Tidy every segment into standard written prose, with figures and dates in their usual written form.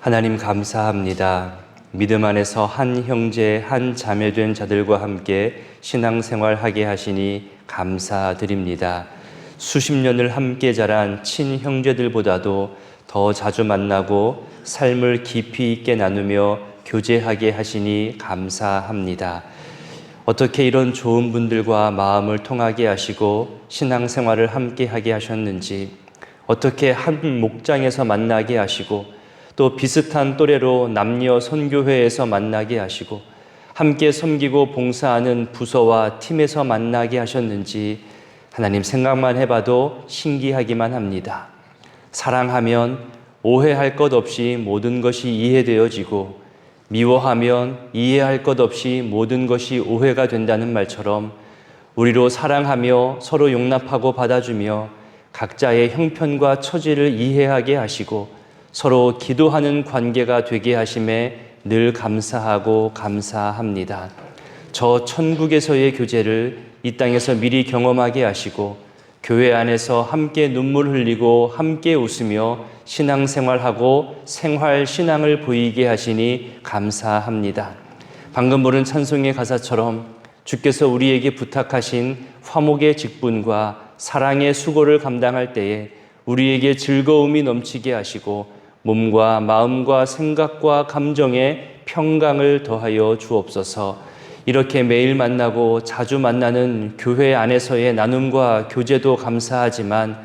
하나님 감사합니다. 믿음 안에서 한 형제, 한 자매 된 자들과 함께 신앙생활하게 하시니 감사드립니다. 수십 년을 함께 자란 친형제들보다도 더 자주 만나고 삶을 깊이 있게 나누며 교제하게 하시니 감사합니다. 어떻게 이런 좋은 분들과 마음을 통하게 하시고 신앙생활을 함께 하게 하셨는지, 어떻게 한 목장에서 만나게 하시고 또 비슷한 또래로 남녀 선교회에서 만나게 하시고 함께 섬기고 봉사하는 부서와 팀에서 만나게 하셨는지 하나님 생각만 해봐도 신기하기만 합니다. 사랑하면 오해할 것 없이 모든 것이 이해되어지고 미워하면 이해할 것 없이 모든 것이 오해가 된다는 말처럼 우리로 사랑하며 서로 용납하고 받아주며 각자의 형편과 처지를 이해하게 하시고 서로 기도하는 관계가 되게 하심에 늘 감사하고 감사합니다. 저 천국에서의 교제를 이 땅에서 미리 경험하게 하시고 교회 안에서 함께 눈물 흘리고 함께 웃으며 신앙생활하고 생활신앙을 보이게 하시니 감사합니다. 방금 부른 찬송의 가사처럼 주께서 우리에게 부탁하신 화목의 직분과 사랑의 수고를 감당할 때에 우리에게 즐거움이 넘치게 하시고 몸과 마음과 생각과 감정에 평강을 더하여 주옵소서. 이렇게 매일 만나고 자주 만나는 교회 안에서의 나눔과 교제도 감사하지만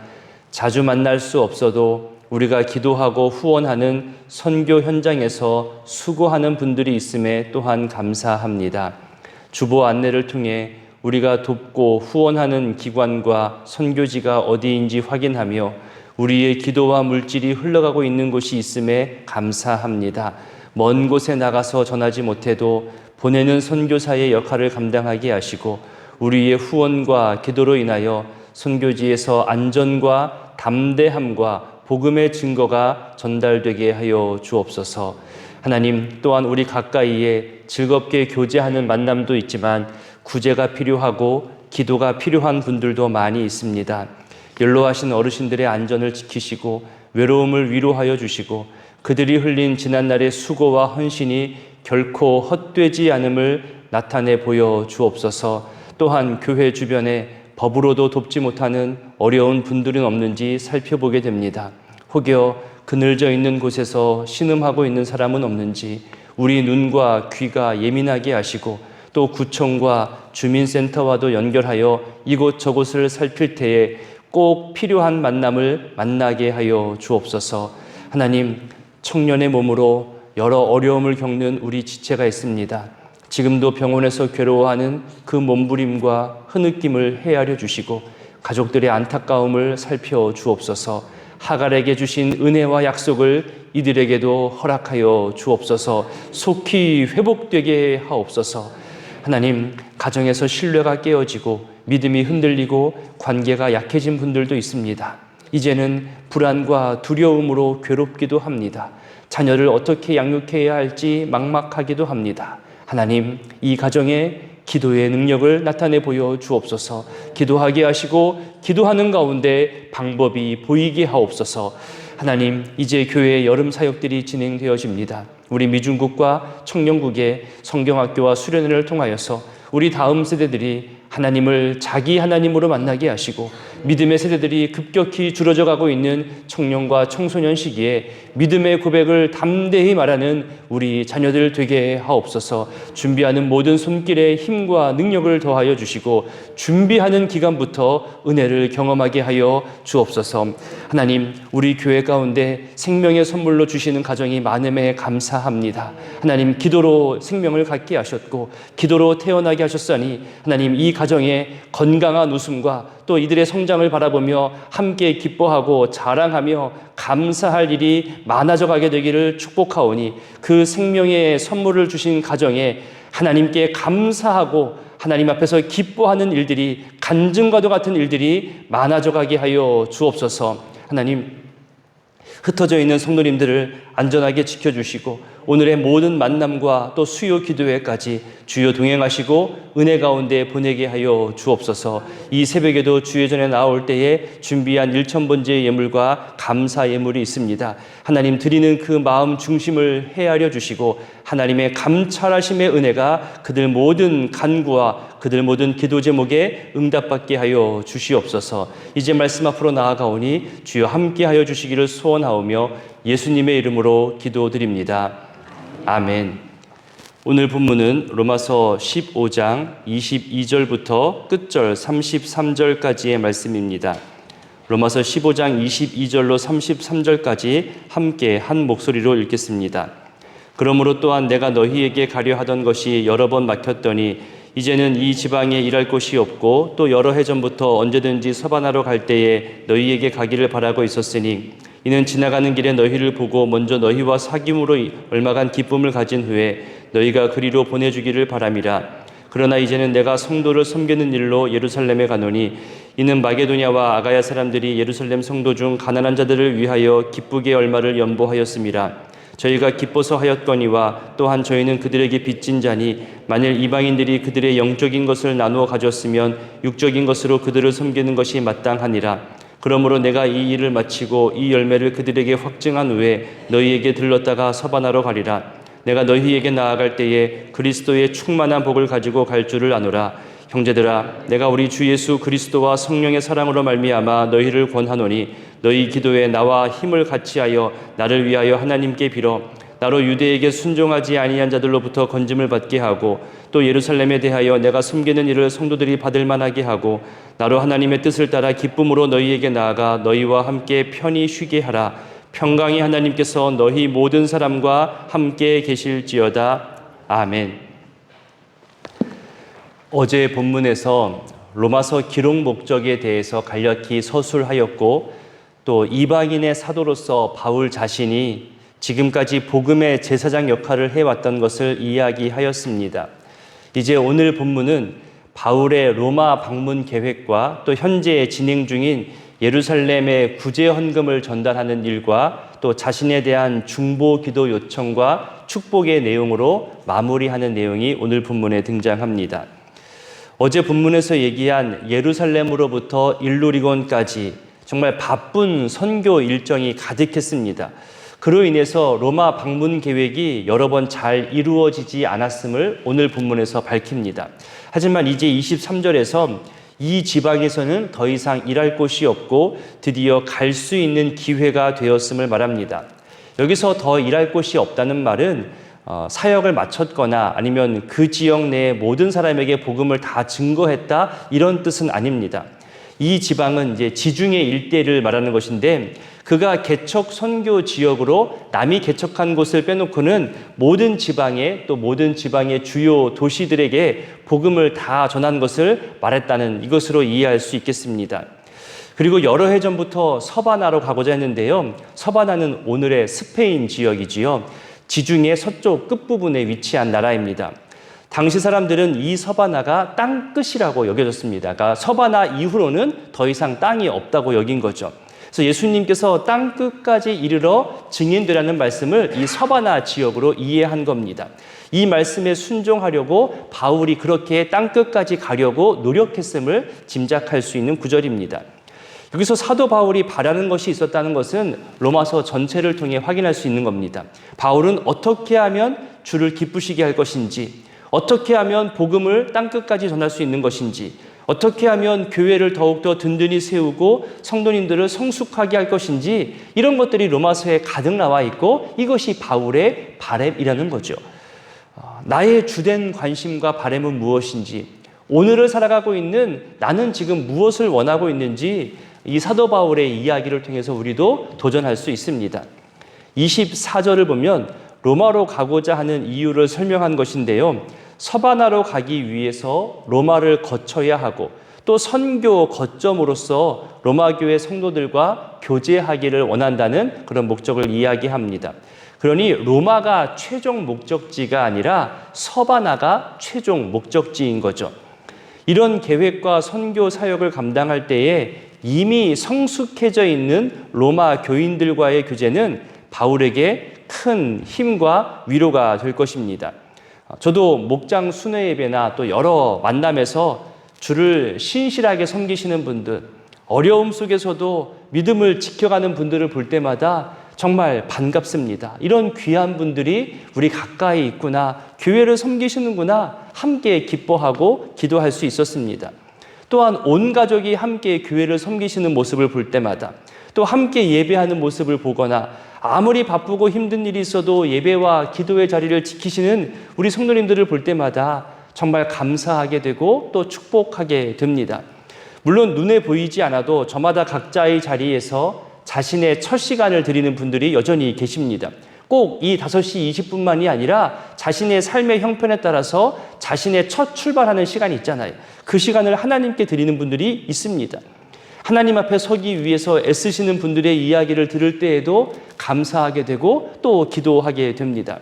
자주 만날 수 없어도 우리가 기도하고 후원하는 선교 현장에서 수고하는 분들이 있음에 또한 감사합니다. 주보 안내를 통해 우리가 돕고 후원하는 기관과 선교지가 어디인지 확인하며 우리의 기도와 물질이 흘러가고 있는 곳이 있음에 감사합니다. 먼 곳에 나가서 전하지 못해도 보내는 선교사의 역할을 감당하게 하시고 우리의 후원과 기도로 인하여 선교지에서 안전과 담대함과 복음의 증거가 전달되게 하여 주옵소서. 하나님, 또한 우리 가까이에 즐겁게 교제하는 만남도 있지만 구제가 필요하고 기도가 필요한 분들도 많이 있습니다. 연로하신 어르신들의 안전을 지키시고 외로움을 위로하여 주시고 그들이 흘린 지난날의 수고와 헌신이 결코 헛되지 않음을 나타내 보여 주옵소서. 또한 교회 주변에 법으로도 돕지 못하는 어려운 분들은 없는지 살펴보게 됩니다. 혹여 그늘져 있는 곳에서 신음하고 있는 사람은 없는지 우리 눈과 귀가 예민하게 하시고 또 구청과 주민센터와도 연결하여 이곳저곳을 살필 때에 꼭 필요한 만남을 만나게 하여 주옵소서. 하나님, 청년의 몸으로 여러 어려움을 겪는 우리 지체가 있습니다. 지금도 병원에서 괴로워하는 그 몸부림과 흐느낌을 헤아려 주시고 가족들의 안타까움을 살펴 주옵소서. 하갈에게 주신 은혜와 약속을 이들에게도 허락하여 주옵소서. 속히 회복되게 하옵소서. 하나님, 가정에서 신뢰가 깨어지고 믿음이 흔들리고 관계가 약해진 분들도 있습니다. 이제는 불안과 두려움으로 괴롭기도 합니다. 자녀를 어떻게 양육해야 할지 막막하기도 합니다. 하나님, 이 가정에 기도의 능력을 나타내 보여 주옵소서. 기도하게 하시고 기도하는 가운데 방법이 보이게 하옵소서. 하나님, 이제 교회의 여름 사역들이 진행되어집니다. 우리 미중국과 청년국의 성경학교와 수련회를 통하여서 우리 다음 세대들이 하나님을 자기 하나님으로 만나게 하시고 믿음의 세대들이 급격히 줄어져 가고 있는 청년과 청소년 시기에 믿음의 고백을 담대히 말하는 우리 자녀들 되게 하옵소서. 준비하는 모든 손길에 힘과 능력을 더하여 주시고 준비하는 기간부터 은혜를 경험하게 하여 주옵소서. 하나님, 우리 교회 가운데 생명의 선물로 주시는 가정이 많음에 감사합니다. 하나님, 기도로 생명을 갖게 하셨고 기도로 태어나게 하셨으니 하나님, 이 가정에 건강한 웃음과 또 이들의 성장을 바라보며 함께 기뻐하고 자랑하며 감사할 일이 많아져 가게 되기를 축복하오니 그 생명의 선물을 주신 가정에 하나님께 감사하고 하나님 앞에서 기뻐하는 일들이 간증과도 같은 일들이 많아져 가게 하여 주옵소서. 하나님, 흩어져 있는 성도님들을 안전하게 지켜주시고 오늘의 모든 만남과 또 수요 기도회까지 주여 동행하시고 은혜 가운데 보내게 하여 주옵소서. 이 새벽에도 주의 전에 나올 때에 준비한 1,000번째 예물과 감사 예물이 있습니다. 하나님 드리는 그 마음 중심을 헤아려 주시고 하나님의 감찰하심의 은혜가 그들 모든 간구와 그들 모든 기도 제목에 응답받게 하여 주시옵소서. 이제 말씀 앞으로 나아가오니 주여 함께하여 주시기를 소원하오며 예수님의 이름으로 기도드립니다. 아멘. 오늘 본문은 로마서 15장 22절부터 끝절 33절까지의 말씀입니다. 로마서 15장 22절로 33절까지 함께 한 목소리로 읽겠습니다. 그러므로 또한 내가 너희에게 가려 하던 것이 여러 번 막혔더니 이제는 이 지방에 일할 곳이 없고 또 여러 해 전부터 언제든지 서바나로 갈 때에 너희에게 가기를 바라고 있었으니 이는 지나가는 길에 너희를 보고 먼저 너희와 사귐으로 얼마간 기쁨을 가진 후에 너희가 그리로 보내주기를 바람이라. 그러나 이제는 내가 성도를 섬기는 일로 예루살렘에 가노니 이는 마게도냐와 아가야 사람들이 예루살렘 성도 중 가난한 자들을 위하여 기쁘게 얼마를 연보하였음이라. 저희가 기뻐서 하였거니와 또한 저희는 그들에게 빚진 자니 만일 이방인들이 그들의 영적인 것을 나누어 가졌으면 육적인 것으로 그들을 섬기는 것이 마땅하니라. 그러므로 내가 이 일을 마치고 이 열매를 그들에게 확증한 후에 너희에게 들렀다가 서바나로 가리라. 내가 너희에게 나아갈 때에 그리스도의 충만한 복을 가지고 갈 줄을 아노라. 형제들아, 내가 우리 주 예수 그리스도와 성령의 사랑으로 말미암아 너희를 권하노니 너희 기도에 나와 힘을 같이하여 나를 위하여 하나님께 빌어 나로 유대에게 순종하지 아니한 자들로부터 건짐을 받게 하고 또 예루살렘에 대하여 내가 섬기는 일을 성도들이 받을 만하게 하고 나로 하나님의 뜻을 따라 기쁨으로 너희에게 나아가 너희와 함께 편히 쉬게 하라. 평강의 하나님께서 너희 모든 사람과 함께 계실지어다. 아멘. 어제 본문에서 로마서 기록 목적에 대해서 간략히 서술하였고 또 이방인의 사도로서 바울 자신이 지금까지 복음의 제사장 역할을 해왔던 것을 이야기하였습니다. 이제 오늘 본문은 바울의 로마 방문 계획과 또 현재 진행 중인 예루살렘의 구제 헌금을 전달하는 일과 또 자신에 대한 중보 기도 요청과 축복의 내용으로 마무리하는 내용이 오늘 본문에 등장합니다. 어제 본문에서 얘기한 예루살렘으로부터 일루리곤까지 정말 바쁜 선교 일정이 가득했습니다. 그로 인해서 로마 방문 계획이 여러 번 잘 이루어지지 않았음을 오늘 본문에서 밝힙니다. 하지만 이제 23절에서 이 지방에서는 더 이상 일할 곳이 없고 드디어 갈 수 있는 기회가 되었음을 말합니다. 여기서 더 일할 곳이 없다는 말은 사역을 마쳤거나 아니면 그 지역 내의 모든 사람에게 복음을 다 증거했다 이런 뜻은 아닙니다. 이 지방은 이제 지중해 일대를 말하는 것인데 그가 개척 선교 지역으로 남이 개척한 곳을 빼놓고는 모든 지방에 또 모든 지방의 주요 도시들에게 복음을 다 전한 것을 말했다는 이것으로 이해할 수 있겠습니다. 그리고 여러 해 전부터 서바나로 가고자 했는데요. 서바나는 오늘의 스페인 지역이지요. 지중해 서쪽 끝부분에 위치한 나라입니다. 당시 사람들은 이 서바나가 땅끝이라고 여겨졌습니다. 그러니까 서바나 이후로는 더 이상 땅이 없다고 여긴 거죠. 그래서 예수님께서 땅끝까지 이르러 증인되라는 말씀을 이 서바나 지역으로 이해한 겁니다. 이 말씀에 순종하려고 바울이 그렇게 땅끝까지 가려고 노력했음을 짐작할 수 있는 구절입니다. 여기서 사도 바울이 바라는 것이 있었다는 것은 로마서 전체를 통해 확인할 수 있는 겁니다. 바울은 어떻게 하면 주를 기쁘시게 할 것인지, 어떻게 하면 복음을 땅끝까지 전할 수 있는 것인지, 어떻게 하면 교회를 더욱더 든든히 세우고 성도님들을 성숙하게 할 것인지 이런 것들이 로마서에 가득 나와 있고 이것이 바울의 바램이라는 거죠. 나의 주된 관심과 바램은 무엇인지, 오늘을 살아가고 있는 나는 지금 무엇을 원하고 있는지 이 사도 바울의 이야기를 통해서 우리도 도전할 수 있습니다. 24절을 보면 로마로 가고자 하는 이유를 설명한 것인데요. 서바나로 가기 위해서 로마를 거쳐야 하고 또 선교 거점으로서 로마 교회 성도들과 교제하기를 원한다는 그런 목적을 이야기합니다. 그러니 로마가 최종 목적지가 아니라 서바나가 최종 목적지인 거죠. 이런 계획과 선교 사역을 감당할 때에 이미 성숙해져 있는 로마 교인들과의 교제는 바울에게 큰 힘과 위로가 될 것입니다. 저도 목장 순회 예배나 또 여러 만남에서 주를 신실하게 섬기시는 분들, 어려움 속에서도 믿음을 지켜가는 분들을 볼 때마다 정말 반갑습니다. 이런 귀한 분들이 우리 가까이 있구나, 교회를 섬기시는구나, 함께 기뻐하고 기도할 수 있었습니다. 또한 온 가족이 함께 교회를 섬기시는 모습을 볼 때마다, 또 함께 예배하는 모습을 보거나, 아무리 바쁘고 힘든 일이 있어도 예배와 기도의 자리를 지키시는 우리 성도님들을 볼 때마다 정말 감사하게 되고 또 축복하게 됩니다. 물론 눈에 보이지 않아도 저마다 각자의 자리에서 자신의 첫 시간을 드리는 분들이 여전히 계십니다. 꼭 이 5시 20분만이 아니라 자신의 삶의 형편에 따라서 자신의 첫 출발하는 시간이 있잖아요. 그 시간을 하나님께 드리는 분들이 있습니다. 하나님 앞에 서기 위해서 애쓰시는 분들의 이야기를 들을 때에도 감사하게 되고 또 기도하게 됩니다.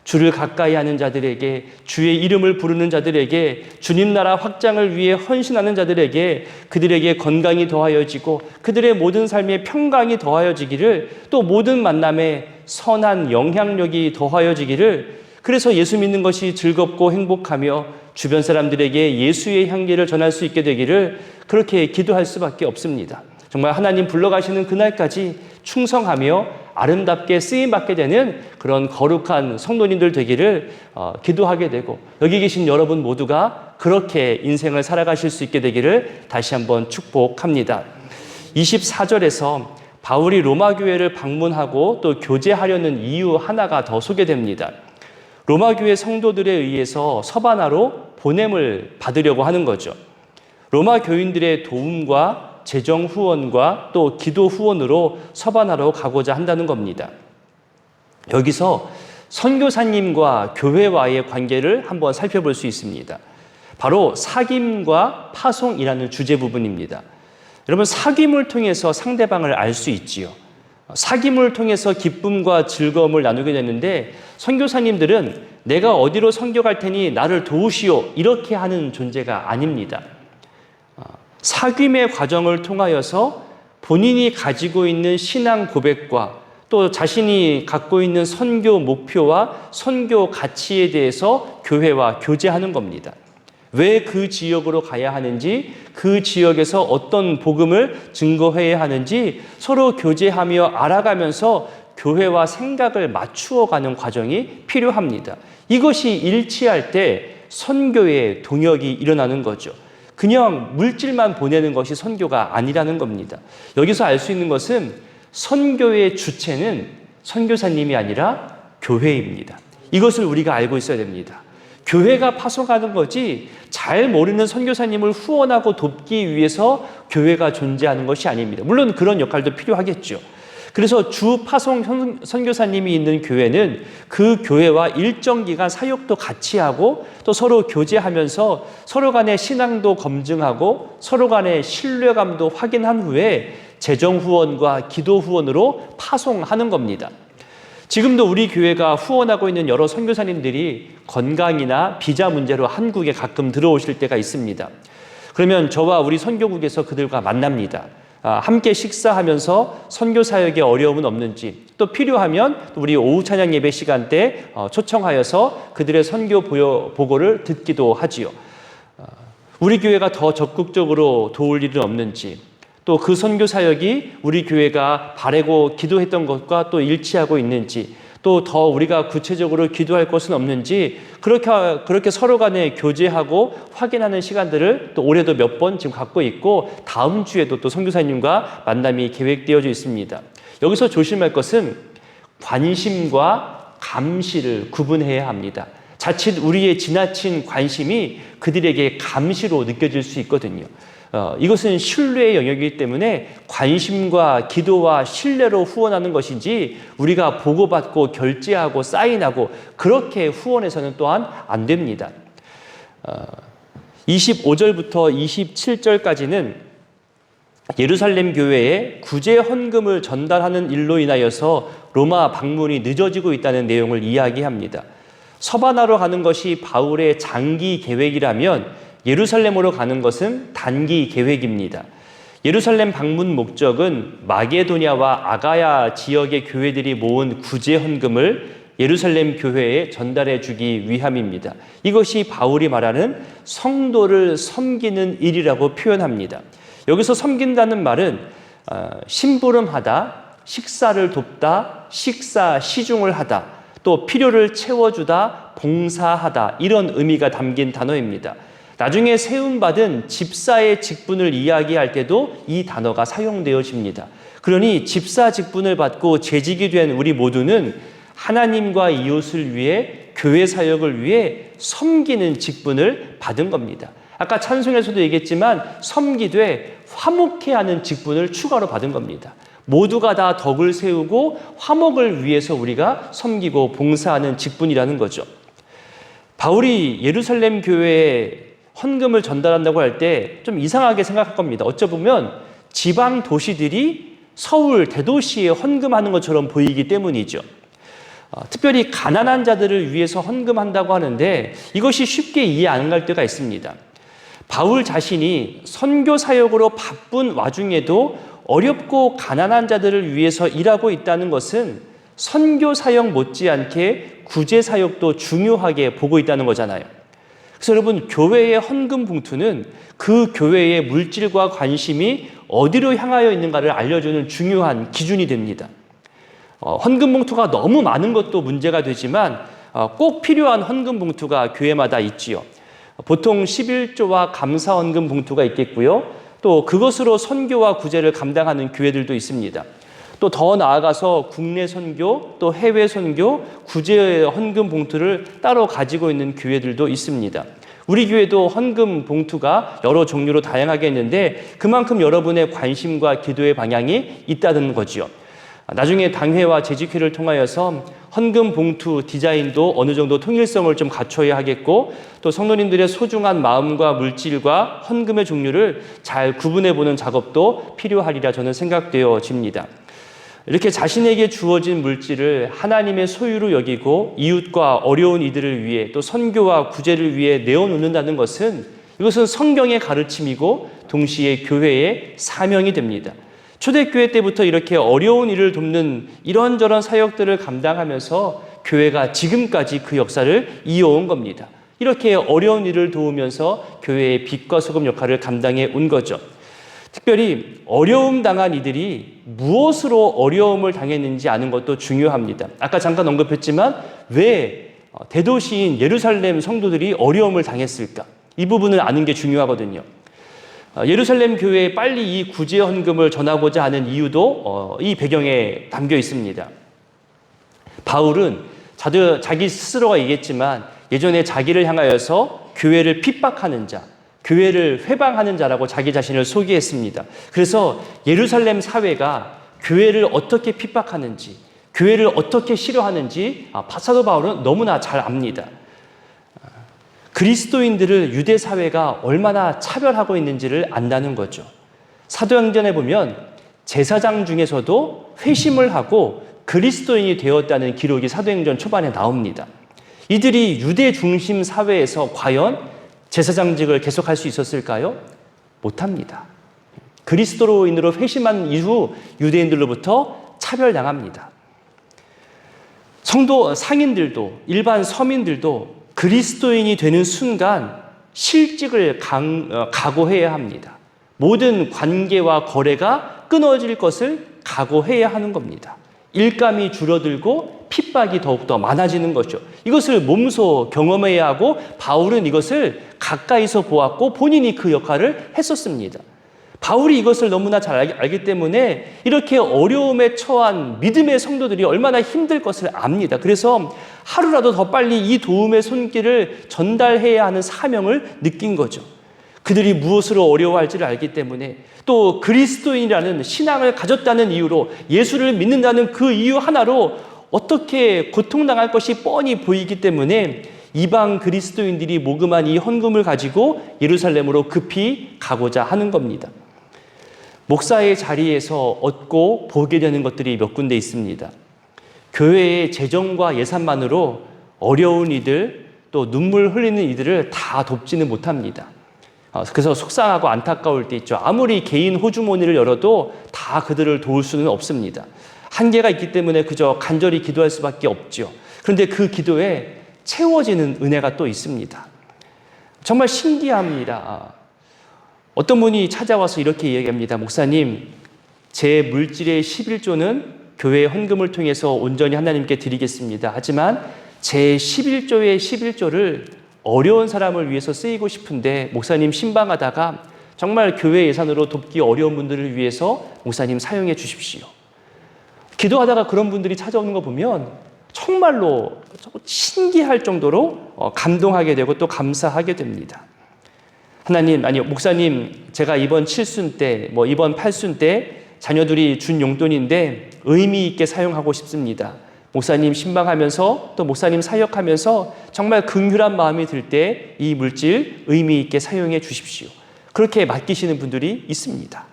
주를 가까이 하는 자들에게, 주의 이름을 부르는 자들에게, 주님 나라 확장을 위해 헌신하는 자들에게 그들에게 건강이 더하여지고 그들의 모든 삶에 평강이 더하여지기를, 또 모든 만남에 선한 영향력이 더하여지기를, 그래서 예수 믿는 것이 즐겁고 행복하며 주변 사람들에게 예수의 향기를 전할 수 있게 되기를 그렇게 기도할 수밖에 없습니다. 정말 하나님 불러가시는 그날까지 충성하며 아름답게 쓰임받게 되는 그런 거룩한 성도님들 되기를 기도하게 되고, 여기 계신 여러분 모두가 그렇게 인생을 살아가실 수 있게 되기를 다시 한번 축복합니다. 24절에서 바울이 로마 교회를 방문하고 또 교제하려는 이유 하나가 더 소개됩니다. 로마 교회 성도들에 의해서 서바나로 보냄을 받으려고 하는 거죠. 로마 교인들의 도움과 재정 후원과 또 기도 후원으로 서바나로 가고자 한다는 겁니다. 여기서 선교사님과 교회와의 관계를 한번 살펴볼 수 있습니다. 바로 사귐과 파송이라는 주제 부분입니다. 여러분, 사귐을 통해서 상대방을 알 수 있지요. 사귐을 통해서 기쁨과 즐거움을 나누게 되는데, 선교사님들은 내가 어디로 선교 갈 테니 나를 도우시오, 이렇게 하는 존재가 아닙니다. 사귐의 과정을 통하여서 본인이 가지고 있는 신앙 고백과 또 자신이 갖고 있는 선교 목표와 선교 가치에 대해서 교회와 교제하는 겁니다. 왜 그 지역으로 가야 하는지, 그 지역에서 어떤 복음을 증거해야 하는지 서로 교제하며 알아가면서 교회와 생각을 맞추어가는 과정이 필요합니다. 이것이 일치할 때 선교의 동역이 일어나는 거죠. 그냥 물질만 보내는 것이 선교가 아니라는 겁니다. 여기서 알 수 있는 것은 선교의 주체는 선교사님이 아니라 교회입니다. 이것을 우리가 알고 있어야 됩니다. 교회가 파송하는 거지, 잘 모르는 선교사님을 후원하고 돕기 위해서 교회가 존재하는 것이 아닙니다. 물론 그런 역할도 필요하겠죠. 그래서 주 파송 선교사님이 있는 교회는 그 교회와 일정 기간 사역도 같이 하고 또 서로 교제하면서 서로 간의 신앙도 검증하고 서로 간의 신뢰감도 확인한 후에 재정 후원과 기도 후원으로 파송하는 겁니다. 지금도 우리 교회가 후원하고 있는 여러 선교사님들이 건강이나 비자 문제로 한국에 가끔 들어오실 때가 있습니다. 그러면 저와 우리 선교국에서 그들과 만납니다. 함께 식사하면서 선교 사역에 어려움은 없는지, 또 필요하면 우리 오후 찬양 예배 시간 때 초청하여서 그들의 선교 보고를 듣기도 하지요. 우리 교회가 더 적극적으로 도울 일은 없는지, 또 그 선교 사역이 우리 교회가 바라고 기도했던 것과 또 일치하고 있는지, 또 더 우리가 구체적으로 기도할 것은 없는지, 그렇게 서로 간에 교제하고 확인하는 시간들을 또 올해도 몇 번 지금 갖고 있고, 다음 주에도 또 선교사님과 만남이 계획되어져 있습니다. 여기서 조심할 것은 관심과 감시를 구분해야 합니다. 자칫 우리의 지나친 관심이 그들에게 감시로 느껴질 수 있거든요. 이것은 신뢰의 영역이기 때문에 관심과 기도와 신뢰로 후원하는 것이지, 우리가 보고받고 결제하고 사인하고 그렇게 후원해서는 또한 안 됩니다. 25절부터 27절까지는 예루살렘 교회에 구제 헌금을 전달하는 일로 인하여서 로마 방문이 늦어지고 있다는 내용을 이야기합니다. 서바나로 가는 것이 바울의 장기 계획이라면 예루살렘으로 가는 것은 단기 계획입니다. 예루살렘 방문 목적은 마게도냐와 아가야 지역의 교회들이 모은 구제 헌금을 예루살렘 교회에 전달해 주기 위함입니다. 이것이 바울이 말하는 성도를 섬기는 일이라고 표현합니다. 여기서 섬긴다는 말은 심부름하다, 식사를 돕다, 식사 시중을 하다, 또 필요를 채워주다, 봉사하다, 이런 의미가 담긴 단어입니다. 나중에 세움받은 집사의 직분을 이야기할 때도 이 단어가 사용되어집니다. 그러니 집사 직분을 받고 재직이 된 우리 모두는 하나님과 이웃을 위해, 교회 사역을 위해 섬기는 직분을 받은 겁니다. 아까 찬송에서도 얘기했지만 섬기되 화목해 하는 직분을 추가로 받은 겁니다. 모두가 다 덕을 세우고 화목을 위해서 우리가 섬기고 봉사하는 직분이라는 거죠. 바울이 예루살렘 교회에 헌금을 전달한다고 할 때 좀 이상하게 생각할 겁니다. 어쩌보면 지방 도시들이 서울 대도시에 헌금하는 것처럼 보이기 때문이죠. 특별히 가난한 자들을 위해서 헌금한다고 하는데 이것이 쉽게 이해 안 갈 때가 있습니다. 바울 자신이 선교 사역으로 바쁜 와중에도 어렵고 가난한 자들을 위해서 일하고 있다는 것은 선교 사역 못지않게 구제 사역도 중요하게 보고 있다는 거잖아요. 그래서 여러분, 교회의 헌금 봉투는 그 교회의 물질과 관심이 어디로 향하여 있는가를 알려주는 중요한 기준이 됩니다. 헌금 봉투가 너무 많은 것도 문제가 되지만 꼭 필요한 헌금 봉투가 교회마다 있지요. 보통 11조와 감사 헌금 봉투가 있겠고요. 또 그것으로 선교와 구제를 감당하는 교회들도 있습니다. 또 더 나아가서 국내 선교, 또 해외 선교, 구제 헌금 봉투를 따로 가지고 있는 교회들도 있습니다. 우리 교회도 헌금 봉투가 여러 종류로 다양하게 있는데 그만큼 여러분의 관심과 기도의 방향이 있다는 거지요. 나중에 당회와 재직회를 통하여서 헌금 봉투 디자인도 어느 정도 통일성을 좀 갖춰야 하겠고, 또 성도님들의 소중한 마음과 물질과 헌금의 종류를 잘 구분해보는 작업도 필요하리라 저는 생각되어집니다. 이렇게 자신에게 주어진 물질을 하나님의 소유로 여기고 이웃과 어려운 이들을 위해 또 선교와 구제를 위해 내어놓는다는 것은, 이것은 성경의 가르침이고 동시에 교회의 사명이 됩니다. 초대교회 때부터 이렇게 어려운 일을 돕는 이런저런 사역들을 감당하면서 교회가 지금까지 그 역사를 이어온 겁니다. 이렇게 어려운 일을 도우면서 교회의 빛과 소금 역할을 감당해 온 거죠. 특별히 어려움 당한 이들이 무엇으로 어려움을 당했는지 아는 것도 중요합니다. 아까 잠깐 언급했지만 왜 대도시인 예루살렘 성도들이 어려움을 당했을까? 이 부분을 아는 게 중요하거든요. 예루살렘 교회에 빨리 이 구제 헌금을 전하고자 하는 이유도 이 배경에 담겨 있습니다. 바울은 자기 스스로가 얘기했지만 예전에 자기를 향하여서 교회를 핍박하는 자, 교회를 회방하는 자라고 자기 자신을 소개했습니다. 그래서 예루살렘 사회가 교회를 어떻게 핍박하는지, 교회를 어떻게 싫어하는지 사도 바울은 너무나 잘 압니다. 그리스도인들을 유대 사회가 얼마나 차별하고 있는지를 안다는 거죠. 사도행전에 보면 제사장 중에서도 회심을 하고 그리스도인이 되었다는 기록이 사도행전 초반에 나옵니다. 이들이 유대 중심 사회에서 과연 제사장직을 계속할 수 있었을까요? 못합니다. 그리스도인으로 회심한 이후 유대인들로부터 차별당합니다. 성도 상인들도, 일반 서민들도 그리스도인이 되는 순간 실직을 각오해야 합니다. 모든 관계와 거래가 끊어질 것을 각오해야 하는 겁니다. 일감이 줄어들고 핍박이 더욱더 많아지는 거죠. 이것을 몸소 경험해야 하고 바울은 이것을 가까이서 보았고 본인이 그 역할을 했었습니다. 바울이 이것을 너무나 잘 알기 때문에 이렇게 어려움에 처한 믿음의 성도들이 얼마나 힘들 것을 압니다. 그래서 하루라도 더 빨리 이 도움의 손길을 전달해야 하는 사명을 느낀 거죠. 그들이 무엇으로 어려워할지를 알기 때문에, 또 그리스도인이라는 신앙을 가졌다는 이유로, 예수를 믿는다는 그 이유 하나로 어떻게 고통당할 것이 뻔히 보이기 때문에 이방 그리스도인들이 모금한 이 헌금을 가지고 예루살렘으로 급히 가고자 하는 겁니다. 목사의 자리에서 얻고 보게 되는 것들이 몇 군데 있습니다. 교회의 재정과 예산만으로 어려운 이들, 또 눈물 흘리는 이들을 다 돕지는 못합니다. 그래서 속상하고 안타까울 때 있죠. 아무리 개인 호주머니를 열어도 다 그들을 도울 수는 없습니다. 한계가 있기 때문에 그저 간절히 기도할 수밖에 없죠. 그런데 그 기도에 채워지는 은혜가 또 있습니다. 정말 신기합니다. 어떤 분이 찾아와서 이렇게 얘기합니다. 목사님, 제 물질의 11조는 교회 헌금을 통해서 온전히 하나님께 드리겠습니다. 하지만 제 11조의 11조를 어려운 사람을 위해서 쓰이고 싶은데 목사님 신방하다가 정말 교회 예산으로 돕기 어려운 분들을 위해서 목사님 사용해 주십시오. 기도하다가 그런 분들이 찾아오는 거 보면 정말로 신기할 정도로 감동하게 되고 또 감사하게 됩니다. 하나님, 아니요, 목사님, 제가 이번 칠순 때, 이번 팔순 때 자녀들이 준 용돈인데 의미 있게 사용하고 싶습니다. 목사님 신방하면서 또 목사님 사역하면서 정말 긍휼한 마음이 들 때 이 물질 의미 있게 사용해 주십시오. 그렇게 맡기시는 분들이 있습니다.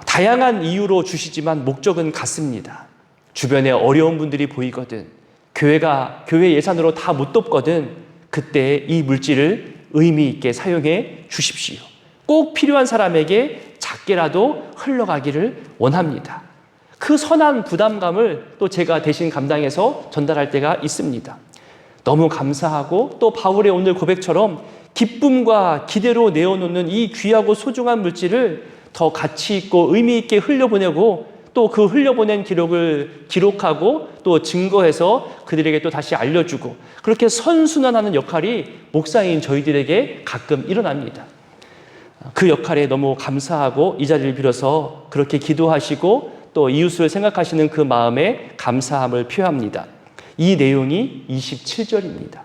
다양한 이유로 주시지만 목적은 같습니다. 주변에 어려운 분들이 보이거든, 교회 예산으로 다 못 돕거든, 그때 이 물질을 의미 있게 사용해 주십시오. 꼭 필요한 사람에게 작게라도 흘러가기를 원합니다. 그 선한 부담감을 또 제가 대신 감당해서 전달할 때가 있습니다. 너무 감사하고 또 바울의 오늘 고백처럼 기쁨과 기대로 내어놓는 이 귀하고 소중한 물질을 더 가치 있고 의미 있게 흘려보내고 또 그 흘려보낸 기록을 기록하고 또 증거해서 그들에게 또 다시 알려주고 그렇게 선순환하는 역할이 목사인 저희들에게 가끔 일어납니다. 그 역할에 너무 감사하고 이 자리를 빌어서 그렇게 기도하시고 또 이웃을 생각하시는 그 마음에 감사함을 표합니다. 이 내용이 27절입니다.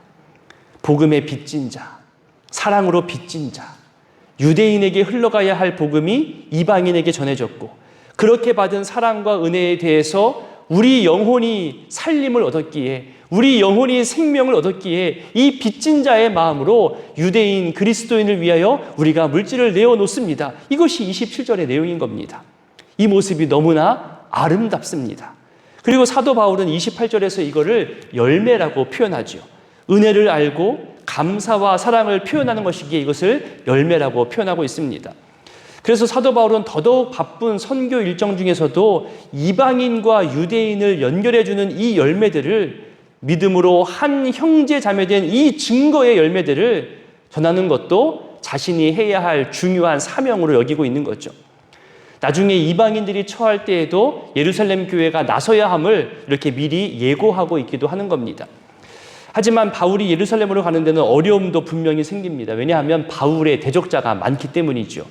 복음의 빚진 자, 사랑으로 빚진 자, 유대인에게 흘러가야 할 복음이 이방인에게 전해졌고 그렇게 받은 사랑과 은혜에 대해서 우리 영혼이 살림을 얻었기에, 우리 영혼이 생명을 얻었기에 이 빚진 자의 마음으로 유대인 그리스도인을 위하여 우리가 물질을 내어놓습니다. 이것이 27절의 내용인 겁니다. 이 모습이 너무나 아름답습니다. 그리고 사도 바울은 28절에서 이거를 열매라고 표현하죠. 은혜를 알고 감사와 사랑을 표현하는 것이기에 이것을 열매라고 표현하고 있습니다. 그래서 사도 바울은 더더욱 바쁜 선교 일정 중에서도 이방인과 유대인을 연결해주는 이 열매들을 믿음으로 한 형제 자매된 이 증거의 열매들을 전하는 것도 자신이 해야 할 중요한 사명으로 여기고 있는 거죠. 나중에 이방인들이 처할 때에도 예루살렘 교회가 나서야 함을 이렇게 미리 예고하고 있기도 하는 겁니다. 하지만 바울이 예루살렘으로 가는 데는 어려움도 분명히 생깁니다. 왜냐하면 바울의 대적자가 많기 때문이죠.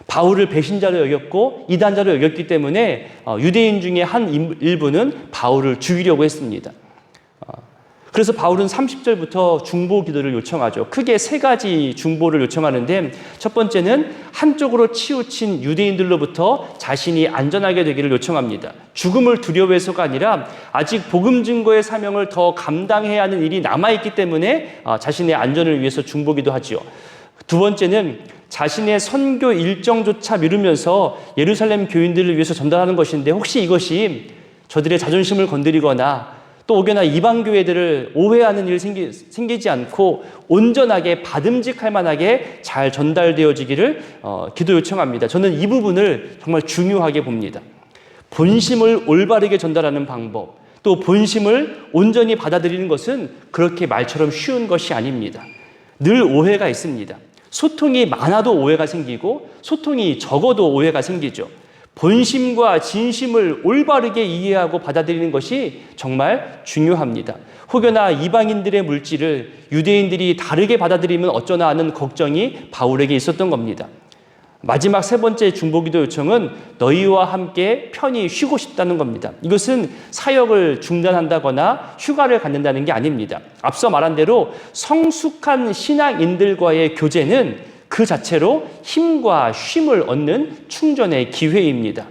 바울을 배신자로 여겼고 이단자로 여겼기 때문에 유대인 중에 한 일부는 바울을 죽이려고 했습니다. 그래서 바울은 30절부터 중보 기도를 요청하죠. 크게 세 가지 중보를 요청하는데 첫 번째는 한쪽으로 치우친 유대인들로부터 자신이 안전하게 되기를 요청합니다. 죽음을 두려워해서가 아니라 아직 복음 증거의 사명을 더 감당해야 하는 일이 남아있기 때문에 자신의 안전을 위해서 중보기도 하죠. 두 번째는 자신의 선교 일정조차 미루면서 예루살렘 교인들을 위해서 전달하는 것인데 혹시 이것이 저들의 자존심을 건드리거나 또 혹여나 이방 교회들을 오해하는 일이 생기지 않고 온전하게 받음직할 만하게 잘 전달되어지기를 기도 요청합니다. 저는 이 부분을 정말 중요하게 봅니다. 본심을 올바르게 전달하는 방법, 또 본심을 온전히 받아들이는 것은 그렇게 말처럼 쉬운 것이 아닙니다. 늘 오해가 있습니다. 소통이 많아도 오해가 생기고 소통이 적어도 오해가 생기죠. 본심과 진심을 올바르게 이해하고 받아들이는 것이 정말 중요합니다. 혹여나 이방인들의 물질을 유대인들이 다르게 받아들이면 어쩌나 하는 걱정이 바울에게 있었던 겁니다. 마지막 세 번째 중보기도 요청은 너희와 함께 편히 쉬고 싶다는 겁니다. 이것은 사역을 중단한다거나 휴가를 갖는다는 게 아닙니다. 앞서 말한 대로 성숙한 신앙인들과의 교제는 그 자체로 힘과 쉼을 얻는 충전의 기회입니다.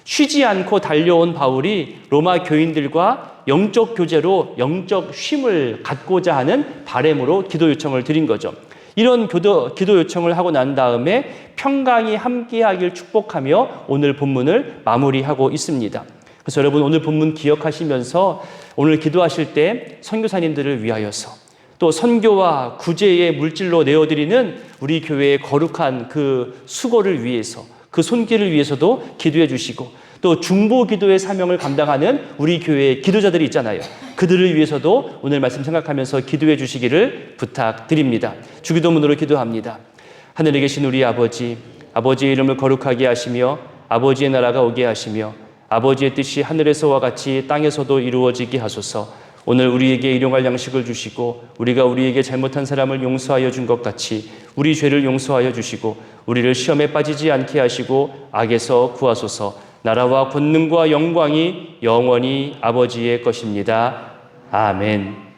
쉬지 않고 달려온 바울이 로마 교인들과 영적 교제로 영적 쉼을 갖고자 하는 바람으로 기도 요청을 드린 거죠. 이런 기도 요청을 하고 난 다음에 평강이 함께하길 축복하며 오늘 본문을 마무리하고 있습니다. 그래서 여러분 오늘 본문 기억하시면서 오늘 기도하실 때 선교사님들을 위하여서 또 선교와 구제의 물질로 내어드리는 우리 교회의 거룩한 그 수고를 위해서, 그 손길을 위해서도 기도해 주시고, 또 중보 기도의 사명을 감당하는 우리 교회의 기도자들이 있잖아요. 그들을 위해서도 오늘 말씀 생각하면서 기도해 주시기를 부탁드립니다. 주기도문으로 기도합니다. 하늘에 계신 우리 아버지, 아버지의 이름을 거룩하게 하시며 아버지의 나라가 오게 하시며 아버지의 뜻이 하늘에서와 같이 땅에서도 이루어지게 하소서. 오늘 우리에게 일용할 양식을 주시고 우리가 우리에게 잘못한 사람을 용서하여 준 것 같이 우리 죄를 용서하여 주시고 우리를 시험에 빠지지 않게 하시고 악에서 구하소서. 나라와 권능과 영광이 영원히 아버지의 것입니다. 아멘.